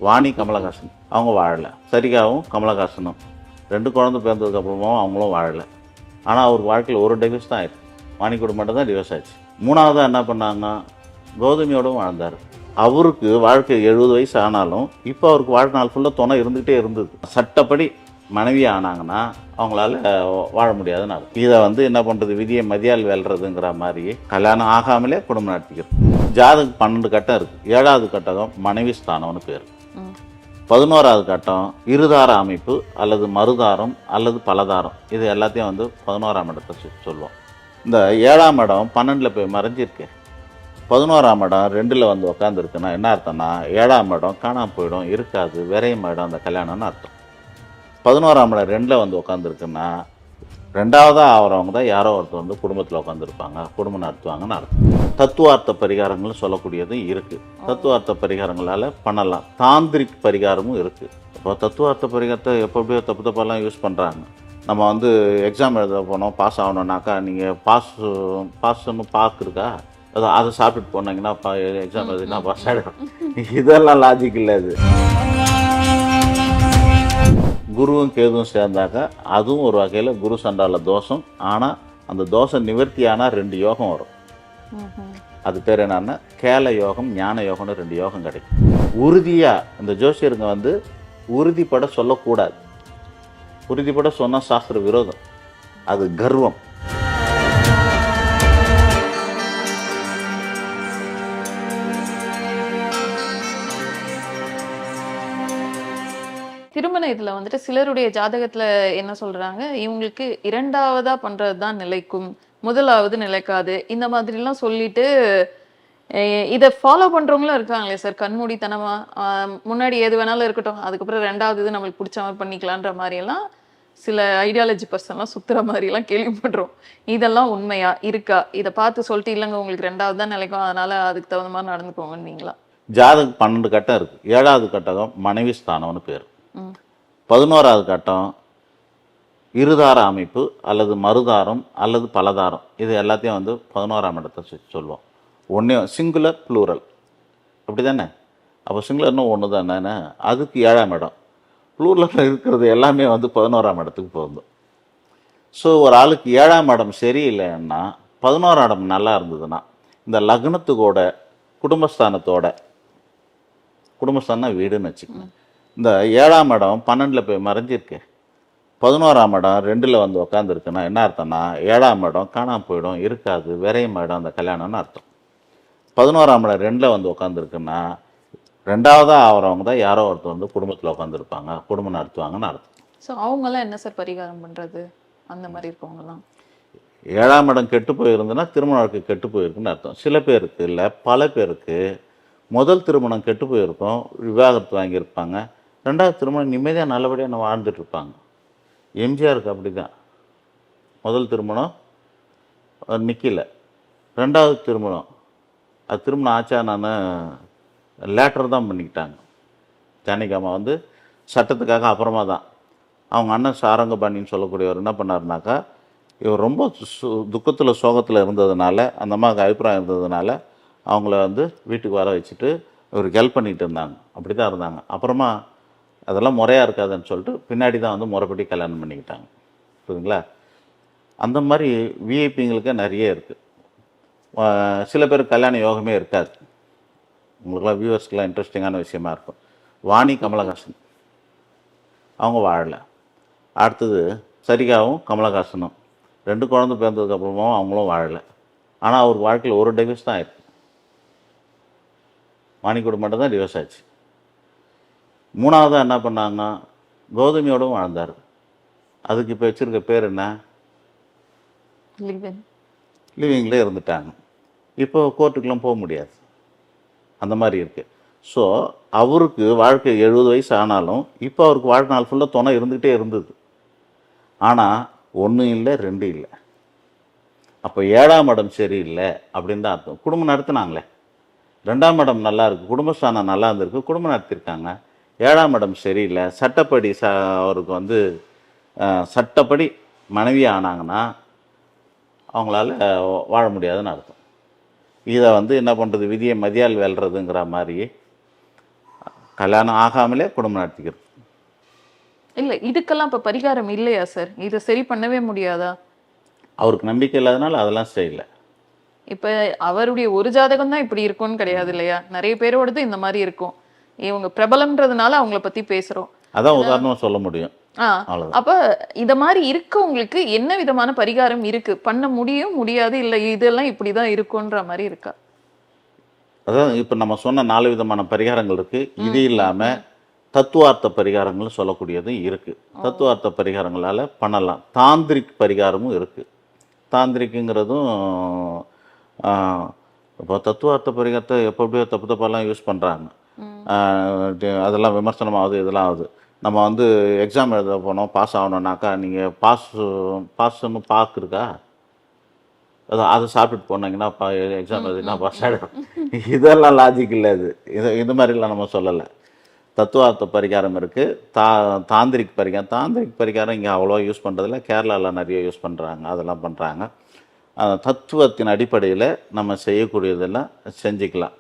வாணி கமலஹாசன் அவங்க வாழலை. சரிகாவும் கமலஹாசனும் 2 குழந்தை பிறந்ததுக்கப்புறமாவும் அவங்களும் வாழலை. ஆனால் அவருக்கு வாழ்க்கையில் ஒரு டிவோர்ஸ் தான் ஆயிருக்கு. வாணி கூட மட்டும் தான் டிவோர்ஸ் ஆச்சு. 3வதாக என்ன பண்ணாங்க, கௌதமியோடும் வாழ்ந்தார். அவருக்கு வாழ்க்கை 70 வயசு ஆனாலும் இப்போ அவருக்கு வாழ்நாள் ஃபுல்லாக துணை இருந்துகிட்டே இருந்தது. சட்டப்படி மனைவி ஆனாங்கன்னா அவங்களால வாழ முடியாதுன்னு அர்த்தம். இதை என்ன பண்ணுறது, விதியை மதியால் வெல்றதுங்கிற மாதிரி கல்யாணம் ஆகாமலே குடும்பம் நடத்திக்கிறது. ஜாதகம் 12 கட்டம் இருக்குது. 7வது கட்டம் மனைவி ஸ்தானம்னு பேர். 11வது கட்டம் இருதார அமைப்பு அல்லது மறுதாரம் அல்லது பலதாரம். இது எல்லாத்தையும் 11ஆம் இடத்தை சொல்லுவோம். இந்த 7ஆம் இடம் 12ல் போய் மறைஞ்சிருக்கு. 11ஆம் இடம் 2ல் உட்காந்துருக்குன்னா என்ன அர்த்தம்னா 7ஆம் இடம் காணாமல் போயிடும், இருக்காது, விரையும் இடம் அந்த கல்யாணம்னு அர்த்தம். 11ஆம் இடம் 2ல் உட்காந்துருக்குன்னா 2வதாக ஆகிறவங்க தான் யாரோ ஒருத்தர் குடும்பத்தில் உட்காந்துருப்பாங்க, குடும்பம் நடத்துவாங்கன்னு அர்த்தம். தத்துவார்த்த பரிகாரங்கள் சொல்லக்கூடியதும் இருக்குது. தத்துவார்த்த பரிகாரங்களால் பண்ணலாம். தாந்திரிக் பரிகாரமும் இருக்குது. இப்போ தத்துவார்த்த பரிகாரத்தை எப்படியோ தப்பு தப்பெல்லாம் யூஸ் பண்ணுறாங்க. நம்ம எக்ஸாம் எழுத போனோம், பாஸ் ஆகணுன்னாக்கா நீங்கள் பாஸ்ன்னு இருக்கா, அதை சாப்பிட்டுட்டு போனீங்கன்னா எக்ஸாம் எழுதினா பாஸ் ஆகிடும். இதெல்லாம் லாஜிக் இல்லை. இது குருவும் கேதுவும் சேர்ந்தாக்கா அதுவும் ஒரு வகையில் குரு சண்டால தோஷம். ஆனால் அந்த தோஷம் நிவர்த்தி ஆனால் 2 யோகம் வரும். அது பேர் என்னன்னா கேல யோகம், ஞான யோகம்னு 2 யோகம் கிடைக்கும். உறுதியாக இந்த ஜோசியருங்க உறுதிப்பட சொல்லக்கூடாது. உறுதிப்பட சொன்னால் சாஸ்திர விரோதம், அது கர்வம். திருமண இதுல சிலருடைய ஜாதகத்துல என்ன சொல்றாங்க, இவங்களுக்கு 2வதா பண்றதுதான் நிலைக்கும், 1வது நிலைக்காது, இந்த மாதிரி எல்லாம் சொல்லிட்டு இதை ஃபாலோ பண்றவங்களும் இருக்காங்களே சார். கண்மூடித்தனமா முன்னாடி எது வேணாலும் இருக்கட்டும், அதுக்கப்புறம் 2வது இது நம்மளுக்கு பிடிச்ச மாதிரி பண்ணிக்கலான்ற மாதிரி எல்லாம் சில ஐடியாலஜி பர்சன்லாம் சுத்துற மாதிரி எல்லாம் கேள்விப்படுறோம். இதெல்லாம் உண்மையா இருக்கா? இதை பார்த்து சொல்லிட்டு இல்லைங்க உங்களுக்கு 2வது தான் நிலைக்கும், அதனால அதுக்கு தகுந்த மாதிரி நடந்துக்கோங்கன்னீங்களா? ஜாதகம் 12 கட்டம் இருக்குது. 7வது கட்டம் மனைவி ஸ்தானம்னு பேர். 11வது கட்டம் இருதார அமைப்பு அல்லது மறுதாரம் அல்லது பலதாரம். இது எல்லாத்தையும் 11ஆம் இடத்தை சொல்லுவோம். ஒன்றே சிங்குலர் ப்ளூரல், அப்படி தானே? அப்போ சிங்குலர்னு ஒன்று தானே, அதுக்கு 7ஆம் இடம். ப்ளூரலில் இருக்கிறது எல்லாமே 11ஆம் இடத்துக்கு பொருந்தும். ஸோ ஒரு ஆளுக்கு 7ஆம் இடம் சரியில்லைன்னா 11ஆம் இடம் நல்லா இருந்ததுன்னா இந்த லக்னத்துக்கோட குடும்பஸ்தானத்தோட, குடும்பஸ்தானம் வீடுன்னு வச்சுக்கோங்க, இந்த 7ஆம் இடம் 12ல் போய் மறைஞ்சிருக்கு. 11ஆம் இடம் 2ல் உட்காந்துருக்குன்னா என்ன அர்த்தம்னா 7ஆம் இடம் காணாமல் போயிடும், இருக்காது, விரையும் இடம் அந்த கல்யாணம்னு அர்த்தம். 11ஆம் இடம் 2ல் உட்காந்துருக்குன்னா 2வதாக ஆகிறவங்க தான் யாரோ ஒருத்தர் குடும்பத்தில் உட்காந்துருப்பாங்க, குடும்பம் நடத்துவாங்கன்னு அர்த்தம். ஸோ அவங்கெல்லாம் என்ன சார் பரிகாரம் பண்ணுறது? அந்த மாதிரி இருக்கவங்கலாம் 7ஆம் இடம் கெட்டு போயிருந்துன்னா திருமண வாழ்க்கை கெட்டு போயிருக்குன்னு அர்த்தம். சில பேருக்கு இல்லை, பல பேருக்கு முதல் திருமணம் கெட்டு போயிருக்கும், விவாகரத்து வாங்கியிருப்பாங்க. 2வது திருமணம் நிம்மதியாக நல்லபடியாக வாழ்ந்துட்டுருப்பாங்க. எம்ஜிஆருக்கு அப்படி தான். முதல் திருமணம் நிற்கல, 2வது திருமணம் அது திருமணம் ஆச்சா நான் லேட்டர் தான் பண்ணிக்கிட்டாங்க. ஜானகிஅம்மா சட்டத்துக்காக அப்புறமா தான். அவங்க அண்ணன் சாரங்கபாணின்னு சொல்லக்கூடியவர் என்ன பண்ணாருனாக்கா, இவர் ரொம்ப துக்கத்தில் சோகத்தில் இருந்ததுனால, அந்த அம்மாவுக்கு அபிப்பிராயம் இருந்ததுனால அவங்கள வீட்டுக்கு வர வச்சுட்டு இவருக்கு ஹெல்ப் பண்ணிகிட்டு இருந்தாங்க. அப்படி தான் இருந்தாங்க. அப்புறமா அதெல்லாம் முறையாக இருக்காதுன்னு சொல்லிட்டு பின்னாடி தான் முறைப்படி கல்யாணம் பண்ணிக்கிட்டாங்க. புரியுதுங்களா? அந்த மாதிரி விஐபிங்களுக்கு நிறைய இருக்குது. சில பேருக்கு கல்யாண யோகமே இருக்காது. உங்களுக்குலாம் வியூவர்ஸ்க்கெலாம் இன்ட்ரெஸ்டிங்கான விஷயமா இருக்கும். வாணி கமலஹாசன் அவங்க வாழலை. அடுத்தது சரிகாவும் கமலஹாசனும் 2 குழந்தை பிறந்ததுக்கப்புறமாவும் அவங்களும் வாழலை. ஆனால் அவருக்கு வாழ்க்கையில் ஒரு டிவோர்ஸ் தான் ஆயிருக்கு. வாணி கூட மட்டும் தான் டிவோர்ஸ் ஆச்சு. 3வதாக என்ன பண்ணாங்க, கௌதமியோடும் வாழ்ந்தார். அதுக்கு இப்போ வச்சுருக்க பேர் என்ன, லிவிங்லேயே இருந்துட்டாங்க. இப்போ கோர்ட்டுக்கெலாம் போக முடியாது, அந்த மாதிரி இருக்குது. ஸோ அவருக்கு வாழ்க்கை 70 வயசு ஆனாலும் இப்போ அவருக்கு வாழ்நாள் ஃபுல்லாக துணை இருந்துக்கிட்டே இருந்தது. ஆனால் 1 இல்லை 2 இல்லை. அப்போ 7ஆம் இடம் சரியில்லை அப்படின்னு தான் அர்த்தம். குடும்பம் நடத்துனாங்களே, 2ஆம் இடம் நல்லா இருக்குது, குடும்பஸ்தானம் நல்லா இருந்திருக்கு, குடும்பம் நடத்திருக்காங்க. 7ஆம் இடம் சரியில்லை, சட்டப்படி அவருக்கு சட்டப்படி மனைவி ஆனாங்கன்னா அவங்களால வாழ முடியாதுன்னு அர்த்தம். இதை என்ன பண்ணுறது, விதியை மதியால் வெல்றதுங்கிற மாதிரி கல்யாணம் ஆகாமலே குடும்பம் நடத்திக்கிறது. இல்ல இதுக்கெல்லாம் இப்ப பரிகாரம் இல்லையா சார்? இத சரி பண்ணவே முடியாதா? அவருக்கு நம்பிக்கை இல்லாதனால அதெல்லாம் செய்யல. இப்ப அவருடைய ஒரு ஜாதகம் தான் இப்படி இருக்கும்னு கிடையாது இல்லையா? நிறைய பேரோடது இந்த மாதிரி இருக்கும். இவங்க பிரபலம்ன்றதுனால அவங்கள பத்தி பேசுறோம். அதான் உதாரணமா சொல்ல முடியும். ஆ அவ்வளவுதான். அப்ப இத மாதிரி இருக்கவங்களுக்கு என்ன விதமான பரிகாரம் இருக்கு? பண்ண முடியும், முடியாது, இல்ல இதெல்லாம் இப்படிதான் இருக்கும்ன்ற மாதிரி இருக்கா? அதான் இப்ப நம்ம சொன்ன 4 விதமான பரிகாரங்கள் இருக்கு. இது இல்லாம தத்துவார்த்த பரிகாரங்கள் சொல்லக்கூடியதும் இருக்கு. தத்துவார்த்த பரிகாரங்களால பண்ணலாம். தாந்திரிக் பரிகாரமும் இருக்கு. தாந்திரிக்குங்கிறதும் இப்போ தத்துவார்த்த பரிகாரத்தை எப்படியோ தப்பு தப்பாலாம் யூஸ் பண்ணுறாங்க. அதெல்லாம் விமர்சனமாகுது, இதெல்லாம் ஆகுது. நம்ம வந்து எக்ஸாம் எழுத போனோம், பாஸ் ஆகணுன்னாக்கா நீங்கள் பாஸ்ன்னு பாக்கு இருக்கா, அதை சாப்பிட்டுட்டு போனீங்கன்னா எக்ஸாம் எழுதினா பாஸ் ஆகிடும். இதெல்லாம் லாஜிக் இல்லை. இது மாதிரிலாம் நம்ம சொல்லலை. தத்துவார்த்த பரிகாரம் இருக்குது. தாந்திரிக் பரிகாரம் இங்கே அவ்வளோவா யூஸ் பண்ணுறதில்ல. கேரளாவில் நிறைய யூஸ் பண்ணுறாங்க, அதெல்லாம் பண்ணுறாங்க. தத்துவத்தின் அடிப்படையில் நம்ம செய்யக்கூடியதெல்லாம் செஞ்சுக்கலாம்.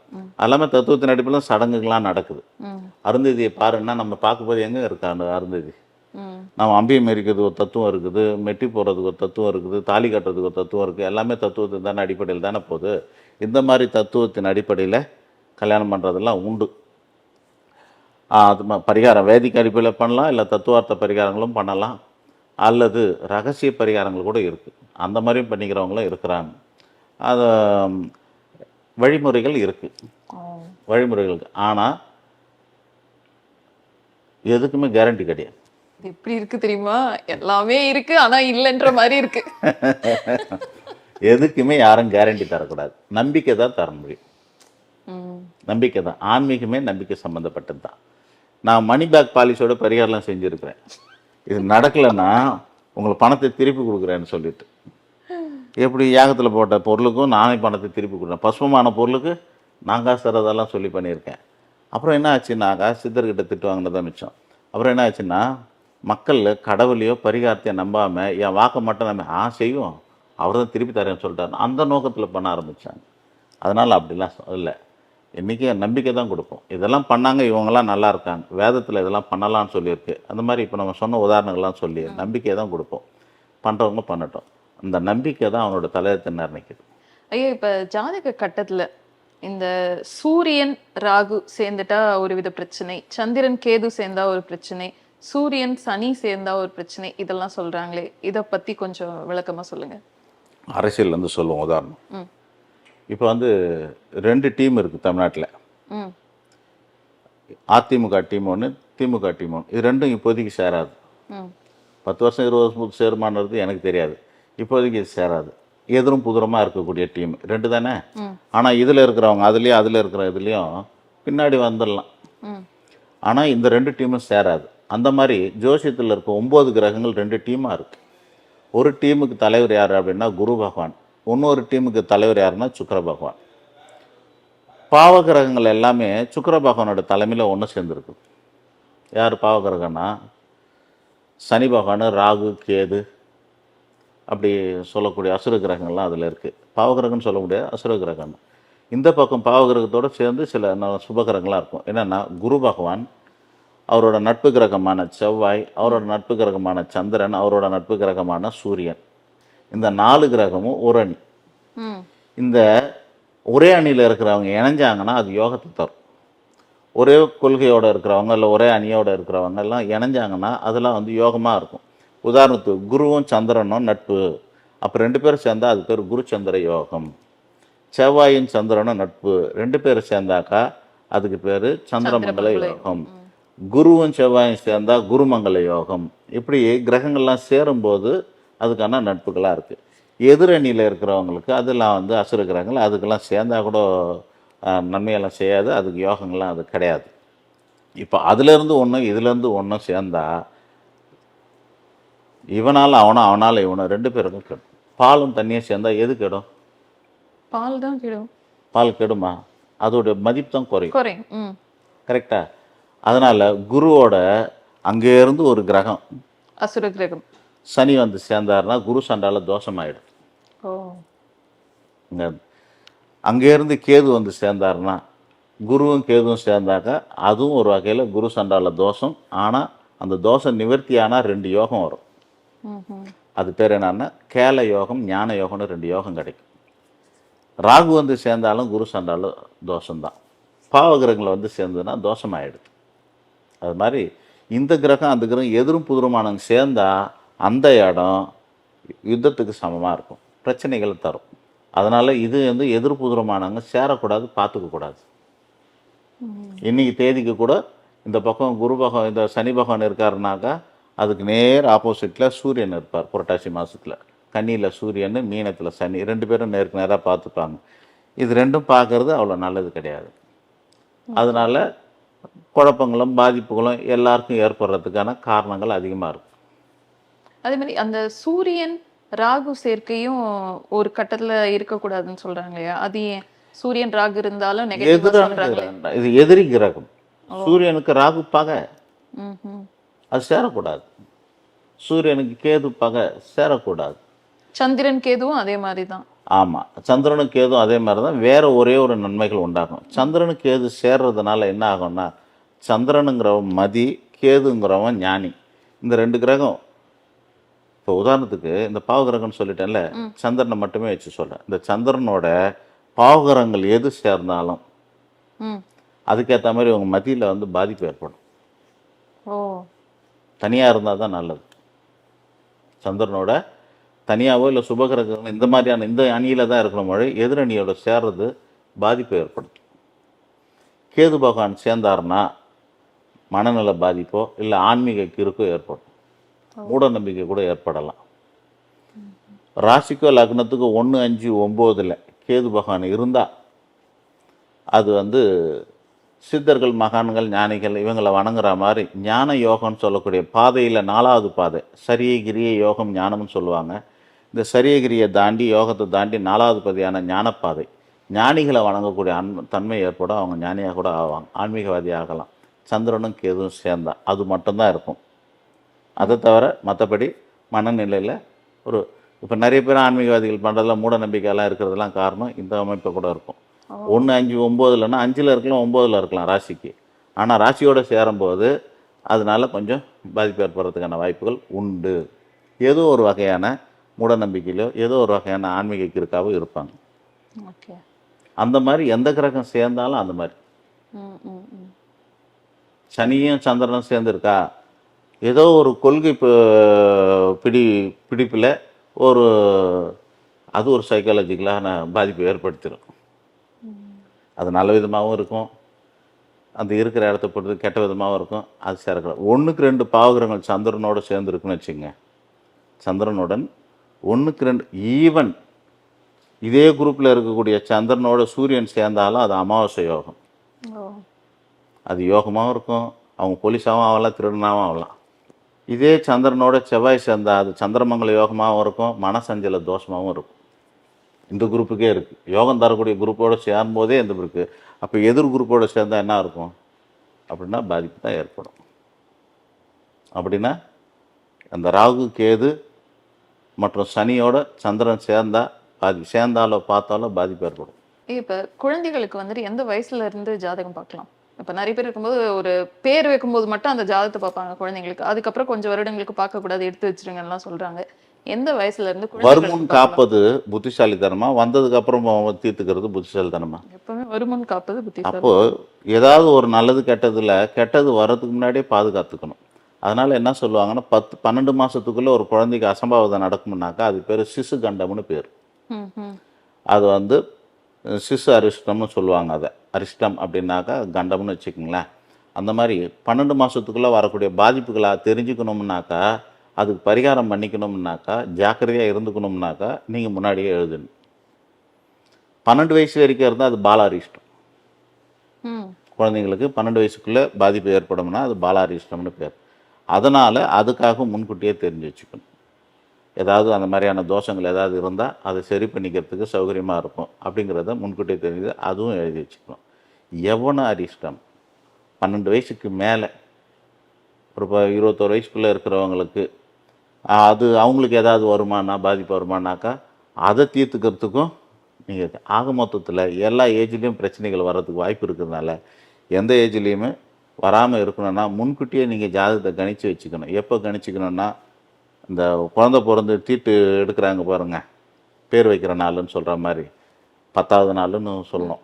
எல்லாமே தத்துவத்தின் அடிப்படையில் சடங்குகள்லாம் நடக்குது. அருந்ததியை பாருன்னா நம்ம பார்க்கும்போது எங்கே இருக்கா அந்த அருந்ததி? நம்ம அம்பியம் எரிக்கிறதுக்கு ஒரு தத்துவம் இருக்குது, மெட்டி போடுறதுக்கு ஒரு தத்துவம் இருக்குது, தாலி கட்டுறதுக்கு ஒரு தத்துவம் இருக்குது. எல்லாமே தத்துவத்தின் தானே அடிப்படையில் தானே போகுது. இந்த மாதிரி தத்துவத்தின் அடிப்படையில் கல்யாணம் பண்ணுறதெல்லாம் உண்டு. அது பரிகாரம் வேதிக்கு அடிப்படையில் பண்ணலாம், இல்லை தத்துவார்த்த பரிகாரங்களும் பண்ணலாம், அல்லது ரகசிய பரிகாரங்கள் கூட இருக்குது. அந்த மாதிரியும் பண்ணிக்கிறவங்களும் இருக்கிறாங்க. அது வழிமுறைகள் இருக்குது, வழிமுறைகள். ஆனால் எதுக்குமே கேரண்டி கிடையாது. எப்படி இருக்கு தெரியுமா? எல்லாமே இருக்கு, ஆனா இல்லைன்ற மாதிரி இருக்கு. எதுக்குமே யாரும் கேரண்டி தரக்கூடாது. நம்பிக்கை தான் தர முடியும். நம்பிக்கை தான். ஆன்மீகமே நம்பிக்கை சம்மந்தப்பட்டது தான். நான் மணி பேக் பாலிசியோட பரிகாரம்லாம் செஞ்சுருக்கிறேன். இது நடக்கலைன்னா உங்களை பணத்தை திருப்பி கொடுக்குறேன்னு சொல்லிட்டு, எப்படி யாகத்தில் போட்ட பொருளுக்கும் நானே பணத்தை திருப்பி கொடுக்குறேன். பசுமமான பொருளுக்கு நான் காசு தரதெல்லாம் சொல்லி பண்ணியிருக்கேன். அப்புறம் என்ன ஆச்சுன்னாக்கா சித்தர்கிட்ட திட்டு வாங்கினதான் மிச்சம். அப்புறம் என்ன ஆச்சுன்னா மக்கள் கடவுளையோ பரிகாரத்தையோ நம்பாமல் என் வாக்கை மட்டும் நம்ம செய்வோம், அவர் தான் திருப்பி தரேன்னு சொல்லிட்டாரு, அந்த நோக்கத்தில் பண்ண ஆரம்பித்தாங்க. அதனால் அப்படிலாம் இல்லை. இன்றைக்கி நம்பிக்கை தான் கொடுப்போம். இதெல்லாம் பண்ணாங்க, இவங்கெல்லாம் நல்லா இருக்காங்க, வேதத்தில் இதெல்லாம் பண்ணலான்னு சொல்லியிருக்கு. அந்த மாதிரி இப்போ நம்ம சொன்ன உதாரணங்கள்லாம் சொல்லி நம்பிக்கையை தான் கொடுப்போம். பண்ணுறவங்க பண்ணட்டும். அந்த நம்பிக்கை தான் அவனோட தலையத்தை நிர்ணயிக்குது. ஐயோ, இப்போ ஜாதக கட்டத்தில் இந்த சூரியன் ராகு சேர்ந்துட்டா ஒரு வித பிரச்சனை, சந்திரன் கேது சேர்ந்தா ஒரு பிரச்சனை, சூரியன் சனி சேர்ந்தா ஒரு பிரச்சனை, இதெல்லாம் சொல்கிறாங்களே, இதை பற்றி கொஞ்சம் விளக்கமாக சொல்லுங்கள். அரசியல் வந்து சொல்லுவோம் உதாரணம். இப்போ வந்து 2 டீம் இருக்குது தமிழ்நாட்டில். அதிமுக டீம் ஒன்று, திமுக டீம் ஒன்று. இது ரெண்டும் இப்போதைக்கு சேராது. 10 வருஷம் 20 வருஷம் சேருமானது எனக்கு தெரியாது. இப்போதைக்கு இது சேராது. எதிரும் புதிரமாக இருக்கக்கூடிய டீம் 2 தானே. ஆனால் இதில் இருக்கிறவங்க அதுலேயும் அதில் இருக்கிற இதுலேயும் பின்னாடி வந்துடலாம். ஆனால் இந்த 2 டீமும் சேராது. அந்த மாதிரி ஜோசியத்தில் இருக்க 9 கிரகங்கள் 2 டீமாக இருக்குது. ஒரு டீமுக்கு தலைவர் யார் அப்படின்னா குரு பகவான், இன்னொரு டீமுக்கு தலைவர் யாருன்னா சுக்கிர பகவான். பாவகிரகங்கள் எல்லாமே சுக்கிர பகவானோட தலைமையில் ஒன்று சேர்ந்துருக்கு. யார் பாவகிரகம்னா சனி பகவான், ராகு, கேது, அப்படி சொல்லக்கூடிய அசுர கிரகங்கள்லாம் அதில் இருக்குது. பாவகிரகம்னு சொல்ல முடியாது, அசுர கிரகம். இந்த பக்கம் பாவகிரகத்தோடு சேர்ந்து சில சுபகிரகங்களாக இருக்கும். என்னென்னா குரு பகவான், அவரோட நட்பு கிரகமான செவ்வாய், அவரோட நட்பு கிரகமான சந்திரன், அவரோட நட்பு கிரகமான சூரியன். இந்த 4 கிரகமும் ஒரு அணி. இந்த ஒரே அணியில் இருக்கிறவங்க இணைஞ்சாங்கன்னா அது யோகத்தை தரும். ஒரே கொள்கையோடு இருக்கிறவங்க இல்லை ஒரே அணியோடு இருக்கிறவங்க எல்லாம் இணைஞ்சாங்கன்னா அதெல்லாம் வந்து யோகமாக இருக்கும். உதாரணத்துக்கு குருவும் சந்திரனும் நட்பு, அப்போ 2 பேரும் சேர்ந்தா அது பேர் குரு சந்திர யோகம். செவ்வாயும் சந்திரனும் நட்பு, 2 பேரும் சேர்ந்தாக்கா அதுக்கு பேர் சந்திரமங்கல யோகம். குருவும் செவ்வாயும் சேர்ந்தா குருமங்கல யோகம். இப்படி கிரகங்கள்லாம் சேரும்போது அதுக்கான நட்புகளாக இருக்குது. எதிரணியில் இருக்கிறவங்களுக்கு அதெல்லாம் வந்து அசுர கிரகங்கள், அதுக்கெல்லாம் சேர்ந்தால் கூட நன்மையெல்லாம் செய்யாது, அதுக்கு யோகங்கள்லாம் அது கிடையாது. இப்போ அதுலேருந்து ஒன்று இதுலேருந்து ஒன்றும் சேர்ந்தா இவனால் அவனும் அவனால் இவனும் 2 பேருக்கும் கெடும். பாலும் தண்ணியும் சேர்ந்தா எது கெடும்? பால் தான் கெடும். பால் கெடுமா? அதோடைய மதிப்பு தான் குறையும். கரெக்டா? அதனால் குருவோட அங்கேருந்து ஒரு கிரகம் அசுர கிரகம் சனி வந்து சேர்ந்தாருன்னா குரு சண்டால தோஷமாயிடும். இங்கே அங்கேருந்து கேது வந்து சேர்ந்தாருன்னா குருவும் கேதுவும் சேர்ந்தாக்கா அதுவும் ஒரு வகையில் குரு சண்டால தோஷம். ஆனால் அந்த தோஷம் நிவர்த்தி ஆனால் 2 யோகம் வரும். அது பேர் என்னன்னா கேல யோகம், ஞான யோகம்னு 2 யோகம் கிடைக்கும். ராகு வந்து சேர்ந்தாலும் குரு சண்டாலும் தோஷம்தான். பாவகிரகங்களை வந்து சேர்ந்ததுன்னா தோஷமாயிடுது. அது மாதிரி இந்த கிரகம் அந்த கிரகம் எதிரும் புதிருமானவங்க சேர்ந்தா அந்த இடம் யுத்தத்துக்கு சமமாக இருக்கும், பிரச்சனைகளை தரும். அதனால் இது வந்து எதிர் புதிருமானவங்க சேரக்கூடாது, பார்த்துக்கக்கூடாது. இன்னைக்கு தேதிக்கு கூட இந்த பக்கம் குரு பகவான் இந்த சனி பகவான் இருக்காருனாக்கா அதுக்கு நேர் ஆப்போசிட்டில் சூரியன் இருப்பார். புரட்டாசி மாதத்தில் கன்னியில் சூரியன், மீனத்தில் சனி, 2 பேரும் நேருக்கு நேராக பார்த்துப்பாங்க. இது ரெண்டும் பார்க்கறது அவ்வளோ நல்லது கிடையாது. அதனால் குழப்பங்களும் பாதிப்புகளும் எல்லாருக்கும் ஏற்படுறதுக்கான காரணங்கள் அதிகமாக இருக்கும். அதே மாதிரி அந்த சூரியன் ராகு சேர்க்கையும் ஒரு கட்டத்துல இருக்கக்கூடாதுன்னு சொல்றாங்க இல்லையா? அது ஏன்? சூரியன் ராகு இருந்தாலும் நெகட்டிவா எதிரான சொல்றாங்களே. கிரகம், இது எதிரி கிரகம். சூரியனுக்கு ராகு பகை, ம்ஹும். அது சேரக்கூடாது. சூரியனுக்கு கேது பகை, சேரக்கூடாது. சந்திரன் கேதுவும் அதே மாதிரிதான். ஆமாம், சந்திரனும் கேதும் அதே மாதிரி தான். வேற ஒரே ஒரு நன்மைகள் உண்டாகும். சந்திரனுக்கு கேது சேர்றதுனால என்ன ஆகும்னா, சந்திரனுங்கிறவன் மதி, கேதுங்கிறவன் ஞானி. இந்த 2 கிரகம், இப்போ உதாரணத்துக்கு இந்த பாவகிரகம்னு சொல்லிட்டேன்ல, சந்திரனை மட்டுமே வச்சு சொல்கிறேன். இந்த சந்திரனோட பாவகிரகங்கள் எது சேர்ந்தாலும் ம். அதுக்கேற்ற மாதிரி உங்கள் மதியில் வந்து பாதிப்பு ஏற்படும். ஓ. தனியாக இருந்தால் தான் நல்லது. சந்திரனோட தனியாகவோ இல்லை சுபகிரகம் இந்த மாதிரியான இந்த அணியில் தான் இருக்கணும். மொழி எதிரணியோட சேர்றது பாதிப்பை ஏற்படுத்தும். கேது பகவான் சேர்ந்தாருன்னா மனநல பாதிப்போ இல்லை ஆன்மீக கிறுக்கோ ஏற்படும். மூட நம்பிக்கை கூட ஏற்படலாம். ராசிக்கோ லக்னத்துக்கு 1, 5, 9 கேது பகவான் இருந்தால் அது வந்து சித்தர்கள், மகான்கள், ஞானிகள் இவங்களை வணங்குற மாதிரி ஞான யோகம்னு சொல்லக்கூடிய பாதையில் 4வது பாதை சரியகிரிய யோகம் ஞானம்னு சொல்லுவாங்க. இந்த சரியகிரியை தாண்டி யோகத்தை தாண்டி 4வது பாதையான ஞானப்பாதை, ஞானிகளை வணங்கக்கூடிய தன்மை ஏற்படும். அவங்க ஞானியாக கூட ஆவாங்க, ஆன்மீகவாதி ஆகலாம். சந்திரனும் கேதுவும் சேர்ந்தா அது மட்டும்தான் இருக்கும். அதை தவிர மற்றபடி மனநிலையில் ஒரு இப்போ நிறைய பேர் ஆன்மீகவாதிகள் பண்ணுறதுல மூட நம்பிக்கையெல்லாம் இருக்கிறதுலாம் காரணம் இந்த அமைப்பை கூட இருக்கும். 1, 5, 9 5 இருக்கலாம், 9 இருக்கலாம் ராசிக்கு. ஆனால் ராசியோடு சேரும்போது அதனால கொஞ்சம் பாதிப்பு ஏற்படுறதுக்கான வாய்ப்புகள் உண்டு. ஏதோ ஒரு வகையான மூட நம்பிக்கையிலோ ஏதோ ஒரு வகையான ஆன்மீக கிறுக்காவோ இருப்பாங்க. ஓகே. அந்த மாதிரி எந்த கிரகம் சேர்ந்தாலும் அந்த மாதிரி. ம், ம், ம். சனியும் சந்திரனும் சேர்ந்துருக்கா, ஏதோ ஒரு கொள்கை பிடிப்பில் ஒரு அது ஒரு சைக்காலஜிக்கலான பாதிப்பை ஏற்படுத்திடும். அது நல்ல விதமாகவும் இருக்கும், அந்த இருக்கிற இடத்த பொறுத்து கெட்ட விதமாகவும் இருக்கும். அது சேரக்கூடாது. 1க்கு 2 பாவகிரகங்கள் சந்திரனோடு சேர்ந்துருக்குன்னு வச்சுங்க. சந்திரனுடன் 1க்கு 2 ஈவன் இதே குரூப்பில் இருக்கக்கூடிய சந்திரனோட சூரியன் சேர்ந்தாலும் அது அமாவாசை யோகம். ஓ. அது யோகமாகவும் இருக்கும். அவங்க போலீஸாகவும் ஆகலாம், திருடனாகவும் ஆகலாம். இதே சந்திரனோட செவ்வாய் சேர்ந்தால் அது சந்திரமங்கல யோகமாகவும் இருக்கும், மனசஞ்சல தோஷமாகவும் இருக்கும். இந்த குரூப்புக்கே இருக்குது. யோகம் தரக்கூடிய குரூப்போடு சேரும்போதே இந்த இருக்குது. அப்போ எதிர் குரூப்போடு சேர்ந்தால் என்ன இருக்கும் அப்படின்னா பாதிப்பு தான் ஏற்படும். அப்படின்னா அந்த ராகு கேது மற்றும் சனியோட சந்திரன் சேர்ந்தாலோ பார்த்தாலோ பாதிப்பு ஏற்படும். இப்ப குழந்தைகளுக்கு வந்துட்டு எந்த வயசுல இருந்து ஜாதகம் பார்க்கலாம்? இப்ப நிறைய பேர் இருக்கும்போது ஒரு பேர் வைக்கும்போது மட்டும் அந்த ஜாதகத்தை பார்ப்பாங்க குழந்தைங்களுக்கு. அதுக்கப்புறம் கொஞ்சம் வருடங்களுக்கு பார்க்க கூடாது, எடுத்து வச்சிருங்கலாம் சொல்றாங்க. எந்த வயசுல இருந்து வருமுன் காப்பது புத்திசாலித்தனமா, வந்ததுக்கு அப்புறம் தீர்த்துக்கிறது புத்திசாலித்தனமா? எப்பவுமே வருமுன் காப்பது புத்திசாலி. அப்போ ஏதாவது ஒரு நல்லது கெட்டது வர்றதுக்கு முன்னாடியே பாதுகாத்துக்கணும். அதனால என்ன சொல்லுவாங்கன்னா 10-12 மாசத்துக்குள்ள ஒரு குழந்தைக்கு அசம்பாவிதம் நடக்கும்னாக்கா அது பேர் சிசு கண்டம்னு பேர். ம், ம். அது வந்து சிசு அரிஷ்டம்னு சொல்லுவாங்க. அதை அரிஷ்டம் அப்படின்னாக்கா கண்டம்னு வச்சுக்கோங்களேன். அந்த மாதிரி 12 மாதத்துக்குள்ளே வரக்கூடிய பாதிப்புகளை தெரிஞ்சுக்கணும்னாக்கா, அதுக்கு பரிகாரம் பண்ணிக்கணும்னாக்கா, ஜாக்கிரதையாக இருந்துக்கணும்னாக்கா நீங்கள் முன்னாடியே எழுதணும். 12 வயசு வரைக்கும் இருந்தால் அது பாலாரிஷ்டம். ம். குழந்தைங்களுக்கு 12 வயசுக்குள்ளே பாதிப்பு ஏற்படும்னா அது பாலாரிஷ்டம்னு பேர். அதனால் அதுக்காக முன்கூட்டியே தெரிஞ்சு வச்சுக்கணும். ஏதாவது அந்த மாதிரியான தோஷங்கள் ஏதாவது இருந்தால் அதை சரி பண்ணிக்கிறதுக்கு சௌகரியமாக இருக்கும் அப்படிங்கிறத முன்கூட்டியே தெரிஞ்சு அதுவும் எழுதி வச்சுக்கணும். யவன அரிஷ்டம் 12 வயசுக்கு மேலே ஒரு 21 வயசுக்குள்ளே இருக்கிறவங்களுக்கு அது அவங்களுக்கு ஏதாவது வருமானா பாதிப்பு வருமானாக்கா அதை தீர்த்துக்கிறதுக்கும் நீங்கள் ஆக மொத்தத்தில் எல்லா ஏஜ்லேயும் பிரச்சனைகள் வர்றதுக்கு வாய்ப்பு இருக்கிறதுனால எந்த ஏஜ்லேயுமே வராமல் இருக்கணும்னா முன்கூட்டியே நீங்கள் ஜாதகத்தை கணிச்சு வச்சுக்கணும். எப்போ கணிச்சிக்கணும்னா, இந்த குழந்தை பிறந்து தீட்டு எடுக்கிறாங்க பாருங்க, பேர் வைக்கிற நாளுன்னு சொல்கிற மாதிரி 10வது நாளுன்னு சொல்லணும்.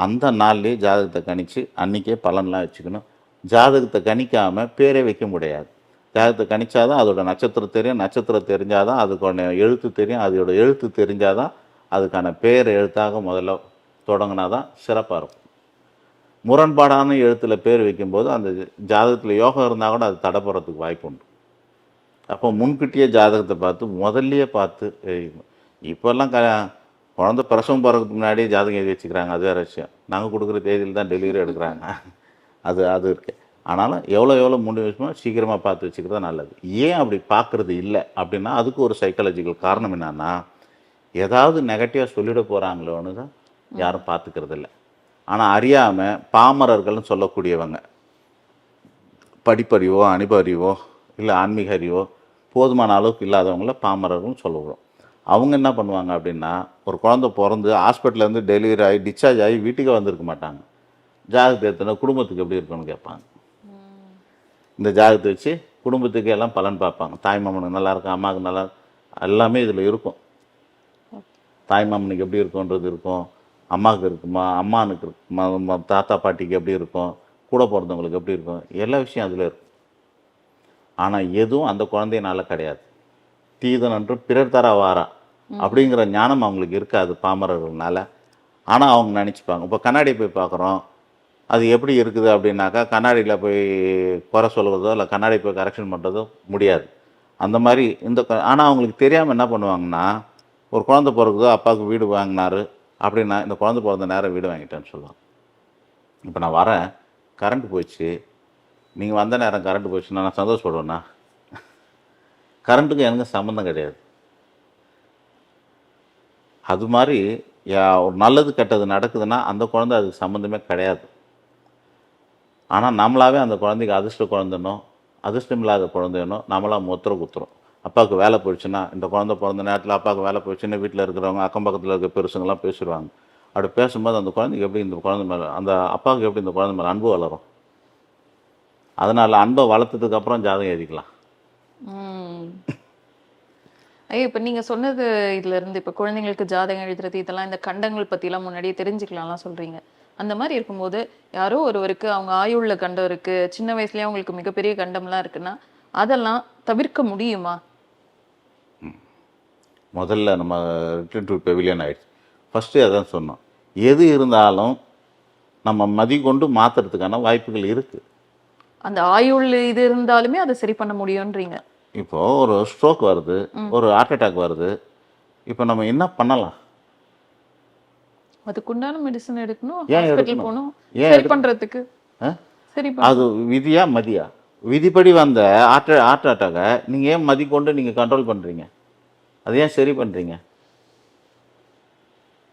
அந்த நாள்லேயே ஜாதகத்தை கணிச்சு அன்றைக்கே பலன்லாம் வச்சுக்கணும். ஜாதகத்தை கணிக்காமல் பேரே வைக்க முடியாது. ஜாதகத்தை கணிச்சாதான் அதோட நட்சத்திரம் தெரியும், நட்சத்திரம் தெரிஞ்சாதான் அதுக்கான எழுத்து தெரியும், அதோட எழுத்து தெரிஞ்சாதான் அதுக்கான பேர் எழுத்தாக முதல்ல தொடங்கினா தான் சிறப்பாக இருக்கும். முரண்பாடான எழுத்தில் பேர் வைக்கும்போது அந்த ஜாதகத்தில் யோகம் இருந்தால் கூட அது தடைப்படுறதுக்கு வாய்ப்பு உண்டு. அப்போ முன்கூட்டியே ஜாதகத்தை பார்த்து முதல்லையே பார்த்து எழுதிக்கணும். இப்போல்லாம் குழந்தை பிரசவம் போகிறதுக்கு முன்னாடியே ஜாதகம் எழுதி வச்சுக்கிறாங்க, அது வேறு விஷயம். நாங்கள் கொடுக்குற தேதியில் தான் டெலிவரி எடுக்கிறாங்க, அது இருக்குது. ஆனாலும் எவ்வளோ முடியுமோ சீக்கிரமாக பார்த்து வச்சுக்கிறது நல்லது. ஏன் அப்படி பார்க்குறது இல்லை அப்படின்னா, அதுக்கு ஒரு சைக்காலஜிக்கல் காரணம் என்னன்னா, ஏதாவது நெகட்டிவாக சொல்லிட போகிறாங்களோன்னு தான் யாரும் பார்த்துக்கிறது இல்லை. ஆனால் அறியாமல் பாமரர்கள்னு சொல்லக்கூடியவங்க, படிப்பறிவோ அனுபறிவோ இல்லை ஆன்மீக அறிவோ போதுமான அளவுக்கு இல்லாதவங்கள பாமரர்கள்னு சொல்லுவோம். அவங்க என்ன பண்ணுவாங்க அப்படின்னா, ஒரு குழந்தை பிறந்து ஹாஸ்பிட்டல்லேருந்து டெலிவரி ஆகி டிஸ்சார்ஜ் ஆகி வீட்டுக்கே வந்திருக்க மாட்டாங்க. ஜாதகத்தை எடுத்துனா குடும்பத்துக்கு எப்படி இருக்கணும்னு கேட்பாங்க. இந்த ஜாதகத்தை வச்சு குடும்பத்துக்கு எல்லாம் பலன் பார்ப்பாங்க. தாய் மாமனுக்கு நல்லா இருக்கும், அம்மாவுக்கு நல்லா எல்லாமே இதில் இருக்கும். தாய் மாமனுக்கு எப்படி இருக்குன்றது இருக்கும், அம்மாவுக்கு இருக்குமா, அம்மானுக்கு இருக்குமா, தாத்தா பாட்டிக்கு எப்படி இருக்கும், கூட பிறந்தவங்களுக்கு எப்படி இருக்கும், எல்லா விஷயம் அதில் இருக்கும். ஆனால் எதுவும் அந்த குழந்தையினால கிடையாது. தீதனன்று பிறர் தர வாரா அப்படிங்கிற ஞானம் அவங்களுக்கு இருக்காது பாமரர்கள்னால. ஆனால் அவங்க நினச்சிப்பாங்க. இப்போ கண்ணாடி போய் பார்க்குறோம், அது எப்படி இருக்குது அப்படின்னாக்கா, கண்ணாடியில் போய் குறை சொல்கிறதோ இல்லை கண்ணாடி போய் கரெக்ஷன் பண்ணுறதோ முடியாது. அந்த மாதிரி ஆனால் அவங்களுக்கு தெரியாமல் என்ன பண்ணுவாங்கன்னா, ஒரு குழந்தை பிறகுதோ அப்பாவுக்கு வீடு வாங்கினாரு அப்படின்னா, இந்த குழந்தை பிறந்த நேரம் வீடு வாங்கிட்டேன்னு சொல்லுவாங்க. இப்போ நான் வரேன், கரண்ட் போயிடுச்சு, நீங்கள் வந்த நேரம் கரண்ட் போயிடுச்சுன்னா நான் சந்தோஷப்படுவேண்ணா? கரண்ட்டுக்கு எனக்கு சம்மந்தம் கிடையாது. அது மாதிரி ஒரு நல்லது கெட்டது நடக்குதுன்னா அந்த குழந்தை அதுக்கு சம்மந்தமே கிடையாது. ஆனால் நம்மளாவே அந்த குழந்தைக்கு அதிர்ஷ்ட குழந்தைனோ அதிர்ஷ்டம் இல்லாத குழந்தைனோ நம்மளாம் முத்திரை குத்துறோம். அப்பாவுக்கு வேலை போயிடுச்சுன்னா, இந்த குழந்தை பிறந்த நேரத்தில் அப்பாவுக்கு வேலை போயிடுச்சுன்னா வீட்டில் இருக்கிறவங்க அக்கம் பக்கத்தில் இருக்க பெருசுங்கெல்லாம் பேசிடுவாங்க. அப்படி பேசும்போது அந்த குழந்தைக்கு எப்படி இந்த குழந்தை மேலே, அந்த அப்பாவுக்கு எப்படி இந்த குழந்தை மேலே அன்பு வளரும்? அதனால் அன்பை வளர்த்ததுக்கப்புறம் ஜாதகம் எழுதிக்கலாம். ஐயோ, இப்போ நீங்கள் சொன்னது இதுலேருந்து இப்போ குழந்தைங்களுக்கு ஜாதகம் எழுதுறது இதெல்லாம் இந்த கண்டங்கள் பற்றிலாம் முன்னாடியே தெரிஞ்சுக்கலாம்லாம் சொல்கிறீங்க. அந்த மாதிரி இருக்கும்போது யாரோ ஒருவருக்கு அவங்க ஆயுள்ள கண்டம் இருக்குது, சின்ன வயசுலேயே அவங்களுக்கு மிகப்பெரிய கண்டம்லாம் இருக்குன்னா அதெல்லாம் தவிர்க்க முடியுமா? முதல்ல நம்ம ரிட்டர்ன் டு பெவிலியன் ஆகிடுச்சு. ஃபஸ்ட்டு அதான் சொன்னோம், எது இருந்தாலும் நம்ம மதி கொண்டு மாற்றுறதுக்கான வாய்ப்புகள் இருக்குது. அந்த ஆயுள் இது இருந்தாலுமே அதை சரி பண்ண முடியும்ன்றீங்க. இப்போது ஒரு ஸ்ட்ரோக் வருது, ஒரு ஹார்ட் அட்டாக் வருது, இப்போ நம்ம என்ன பண்ணலாம்? அதுக்குண்டான மெடிசன் எடுக்கணும், ஏன் ஹாஸ்பிட்டல் எடுக்கணும்? போகணும் ஏன் சரி பண்ணுறதுக்கு. சரி, அது விதியா மதியா? விதிப்படி வந்த ஹார்ட் அட்டாக்கை நீங்கள் ஏன் மதி கொண்டு நீங்கள் கண்ட்ரோல் பண்ணுறீங்க? அது ஏன் சரி பண்ணுறீங்க?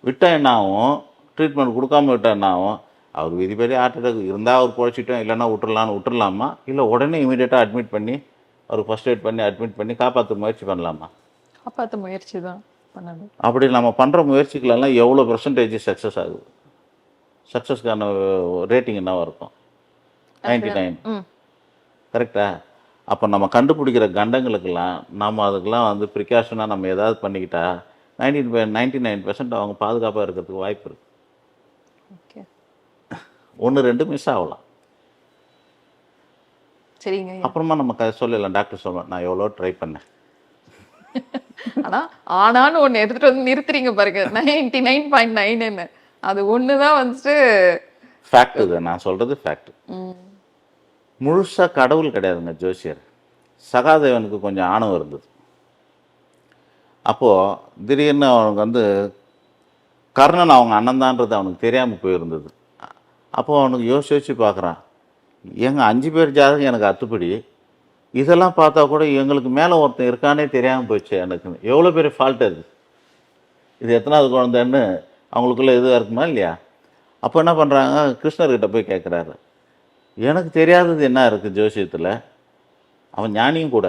விட்டால் என்ன ஆகும்? ட்ரீட்மெண்ட் கொடுக்காம விட்டால் என்ன ஆகும்? அவர் விதிப்படி ஹார்ட் அட்டாக் இருந்தால் அவர் குறைச்சிட்டோம், இல்லைன்னா விட்டுறலாமா? இல்லை உடனே இமீடியட்டாக அட்மிட் பண்ணி அவருக்கு ஃபஸ்ட் எய்ட் பண்ணி அட்மிட் பண்ணி காப்பாற்ற முயற்சி பண்ணலாமா? காப்பாற்ற முயற்சி தான் பண்ணணும். அப்படி நம்ம பண்ணுற முயற்சிகளெல்லாம் எவ்வளோ பெர்சன்டேஜ் சக்ஸஸ் ஆகுது? சக்ஸஸ்க்கான ரேட்டிங் என்னவாக இருக்கும்? 99. கரெக்டா? அப்போ நம்ம கண்டுபிடிக்கிற கண்டங்களுக்கெல்லாம் நம்ம அதுக்கெல்லாம் ப்ரிகாஷனாக நம்ம ஏதாவது பண்ணிக்கிட்டா 99% அவங்க பாதுகாப்பாக இருக்கிறதுக்கு வாய்ப்பு இருக்குது. ஓகே, 1-2 மிஸ் ஆகலாம். சரிங்க. அப்புறமா நம்ம சொல்லலாம், டாக்டர் சொல்லுவேன் நான் எவ்வளோ ட்ரை பண்ணேன். ஆனான்னு ஒன்று எடுத்துகிட்டு வந்து நிறுத்துறீங்க பாருங்க, 99.9. அது ஒன்று தான் ஃபேக்ட். இது நான் சொல்கிறது ஃபேக்ட். முழுசாக கடவுள் கிடையாதுங்க ஜோசியர். சகாதேவனுக்கு கொஞ்சம் ஆணவம் இருந்தது. அப்போது திடீர்னு அவனுக்கு கர்ணன் அவங்க அண்ணன்தான்றது அவனுக்கு தெரியாமல் போயிருந்தது. அப்போது அவனுக்கு யோசிச்சு பார்க்குறான், எங்கள் 5 பேர் ஜாதகம் எனக்கு அத்துப்படி, இதெல்லாம் பார்த்தா கூட எங்களுக்கு மேலே ஒருத்தன் இருக்கானே தெரியாமல் போயிடுச்சு எனக்கு. எவ்வளோ பெரிய ஃபால்ட் அது? இது எத்தனாவது குழந்தைன்னு அவங்களுக்குள்ள எதுவாக இருக்குமா இல்லையா? அப்போ என்ன பண்ணுறாங்க, கிருஷ்ணர்கிட்ட போய் கேட்குறாரு, எனக்கு தெரியாதது என்ன இருக்குது ஜோசியத்தில்? அவன் ஞானியும் கூட,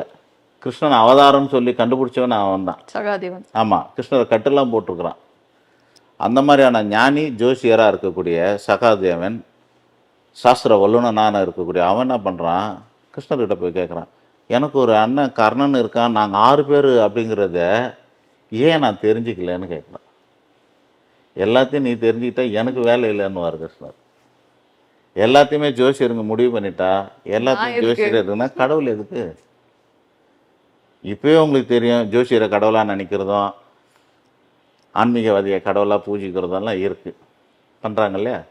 கிருஷ்ணன் அவதாரம்னு சொல்லி கண்டுபிடிச்சவன் அவன் தான், சகாதேவன். ஆமாம், கிருஷ்ணரை கட்டெல்லாம் போட்டிருக்கிறான். அந்த மாதிரியான ஞானி ஜோசியராக இருக்கக்கூடிய சகாதேவன் சாஸ்திர வல்லுநனான இருக்கக்கூடிய அவன் என்ன பண்ணுறான், கிருஷ்ணர்கிட்ட போய் கேட்குறான், எனக்கு ஒரு அண்ணன் கர்ணன் இருக்கான், நாங்கள் 6 பேர் அப்படிங்கிறத ஏன் நான் தெரிஞ்சுக்கலன்னு கேட்குறான். எல்லாத்தையும் நீ தெரிஞ்சுக்கிட்டா எனக்கு வேலை இல்லைன்னுவார் கிருஷ்ணர். எல்லாத்தையுமே ஜோசியருங்க முடிவு பண்ணிட்டா எல்லாத்தையும் எதுக்கு? ஜோசியர் இருக்குன்னா கடவுள் எதுக்கு? இப்போயே உங்களுக்கு தெரியும், ஜோசியரை கடவுளாக நினைக்கிறதும் ஆன்மீகவாதியை கடவுளாக பூஜிக்கிறதெல்லாம் இருக்குது, பண்ணுறாங்க இல்லையா?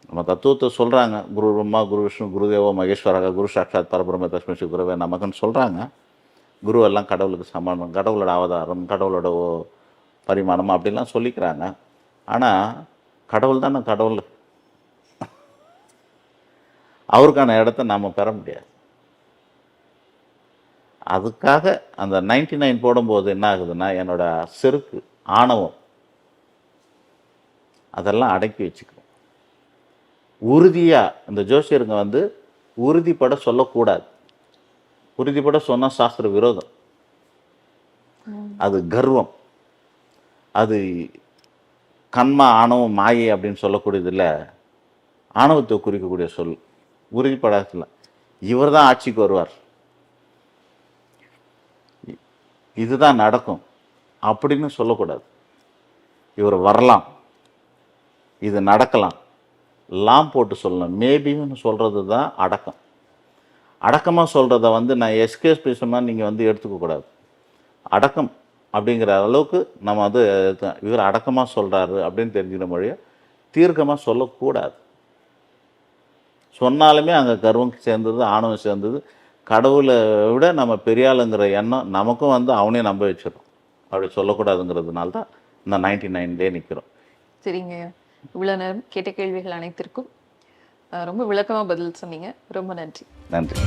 நம்ம தத்துவத்தை சொல்கிறாங்க, குரு பிரம்மா குரு விஷ்ணு குருதேவோ மகேஸ்வரக குரு சாட்சாத் பரபிரம்ம தஸ்மை ஸ்ரீ குருவே நமக்குன்னு சொல்கிறாங்க. குருவெல்லாம் கடவுளுக்கு சமானம், கடவுளோட அவதாரம், கடவுளோட பரிமாணம் அப்படிலாம் சொல்லிக்கிறாங்க. ஆனால் கடவுள் தானே கடவுள், அவருக்கான இடத்த நாம் பெற முடியாது. அதுக்காக அந்த 99 போடும்போது என்ன ஆகுதுன்னா, என்னோட செருக்கு ஆணவம் அதெல்லாம் அடக்கி வச்சுக்கணும். உறுதியாக இந்த ஜோசியருங்க வந்து உறுதிப்பட சொல்லக்கூடாது. உறுதிப்பட சொன்னால் சாஸ்திர விரோதம், அது கர்வம், அது கண்மா ஆணவம் மாயை அப்படின்னு சொல்லக்கூடியதில்ல, ஆணவத்தை குறிக்கக்கூடிய சொல். உறுதிப்படாதுல இவர் தான் ஆட்சிக்கு வருவார், இதுதான் நடக்கும் அப்படின்னு சொல்லக்கூடாது. இவர் வரலாம், இது நடக்கலாம், லாம் போட்டு சொல்லணும். மேபின்னு சொல்கிறது தான் அடக்கம். அடக்கமாக சொல்கிறத வந்து நான் எஸ்கேஸ் பேசுமா நீங்கள் வந்து எடுத்துக்கக்கூடாது. அடக்கம் அப்படிங்கிற அளவுக்கு நம்ம வந்து இவர் அடக்கமாக சொல்கிறாரு அப்படின்னு தெரிஞ்சுக்கிற மொழியை தீர்க்கமாக சொல்லக்கூடாது. சொன்னாலுமே அங்கே கர்வம் சேர்ந்தது, ஆணவம் சேர்ந்தது. கடவுளை விட நம்ம பெரியாளுங்கிற எண்ணம் நமக்கும் வந்து அவனையும் நம்ப வச்சிடும். அப்படி சொல்லக்கூடாதுங்கிறதுனால தான் இந்த 99 நிற்கிறோம். சரிங்க, இவ்வளோ நேரம் கேட்ட கேள்விகள் அனைத்திற்கும் ரொம்ப விளக்கமாக பதில் சொன்னீங்க. ரொம்ப நன்றி. நன்றி.